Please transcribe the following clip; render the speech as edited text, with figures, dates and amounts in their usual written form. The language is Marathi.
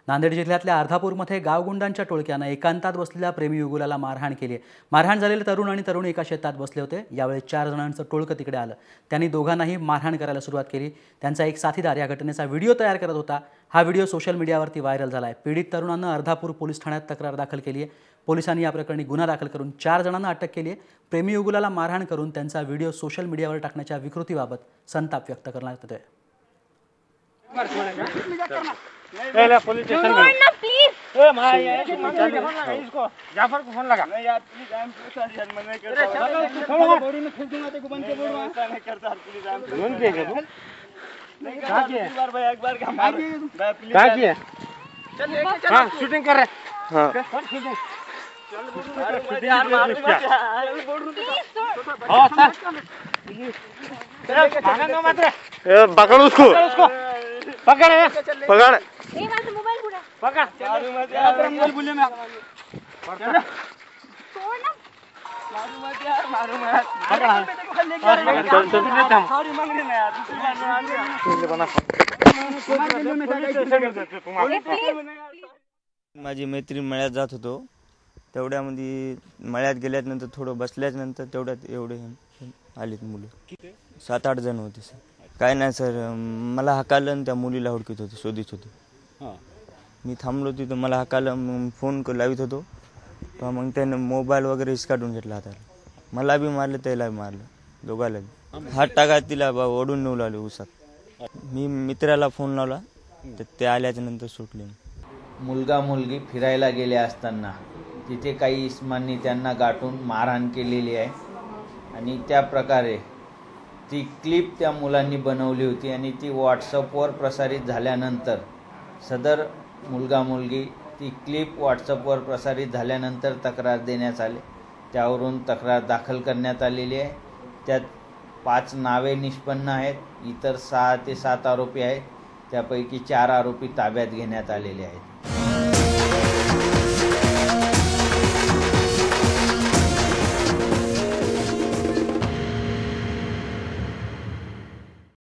नांदेड जिल्ह्यातल्या अर्धापूरमध्ये गावगुंडांच्या टोळक्यानं एकांतात बसलेल्या प्रेमी युगुलाला मारहाण केली आहे। मारहाण झालेले तरुण आणि तरुणी एका शेतात बसले होते। यावेळी 4 जणांचं टोळकं तिकडे आलं। त्यांनी दोघांनाही मारहाण करायला सुरुवात केली। त्यांचा एक साथीदार या घटनेचा व्हिडिओ तयार करत होता। हा व्हिडिओ सोशल मीडियावरती व्हायरल झाला आहे। पीडित तरुणानं अर्धापूर पोलीस ठाण्यात तक्रार दाखल केली आहे। पोलिसांनी या प्रकरणी गुन्हा दाखल करून 4 जणांना अटक केली आहे। प्रेमी युगुलाला मारहाण करून त्यांचा व्हिडिओ सोशल मीडियावर टाकण्याच्या विकृतीबाबत संताप व्यक्त करण्यात येतोय। पुलिस स्टेशन में प्लीज ए भाई इसको जाफर को फोन लगा नहीं यार प्लीज आई एम सॉरी यार मैं नहीं करता बॉडी में फेंक दूंगा तेरे को बंद के बोल रहा नहीं करता प्लीज आई एम फोन किया तू नहीं कहा किया एक बार भाई एक बार का मार भाई प्लीज कहा किया चल हां शूटिंग कर रहे हां कर शूटिंग चल यार मार बोल रहा हां सर भागना मत रे पकड़ उसको पकड़ पकड़ ए माझा मोबाईल कुठे पकड़ मारू मत यार मोबाईल बोलले मैं छोड़ ना मारू मत सॉरी मांग रहे ना यार दूसरी बार माझी मैत्रीण मळ्यात जात होतो। तेवढ्यामध्ये मळ्यात गेल्यानंतर थोडं बसल्यानंतर तेवढ्यात एवढे आलीत मुलं 7-8 जण होते सर। काय नाही सर, मला हाकालं त्या मुलीला हुडकीत होते, शोधित होते। मी थांबलो तिथं, मला हाकालं, फोन लावित होतो, मग त्यानं मोबाईल वगैरे हिसकाटून घेतला हाताला। मला बी मारलं, त्याला बी मारलं, दोघाला बी। हात टाका तिला ओढून नेऊ लागले उसात। मी मित्राला फोन लावला तर ते आल्याच्या नंतर सुटले। मुलगा मुलगी फिरायला गेले असताना तिथे काही इस्मांनी त्यांना गाठून मारहाण केलेली आहे आणि त्या प्रकारे ती क्लिप त्या मुलांनी बनवली होती आणि ती व्हॉट्सअपवर प्रसारित झाल्यानंतर सदर मुलगा मुलगी ती क्लिप व्हॉट्सअपवर प्रसारित झाल्यानंतर तक्रार देण्यात आली। त्यावरून तक्रार दाखल करण्यात आलेली आहे। त्यात 5 नावे निष्पन्न आहेत, इतर 6 ते 7 आरोपी आहेत। त्यापैकी 4 आरोपी ताब्यात घेण्यात आलेले आहेत।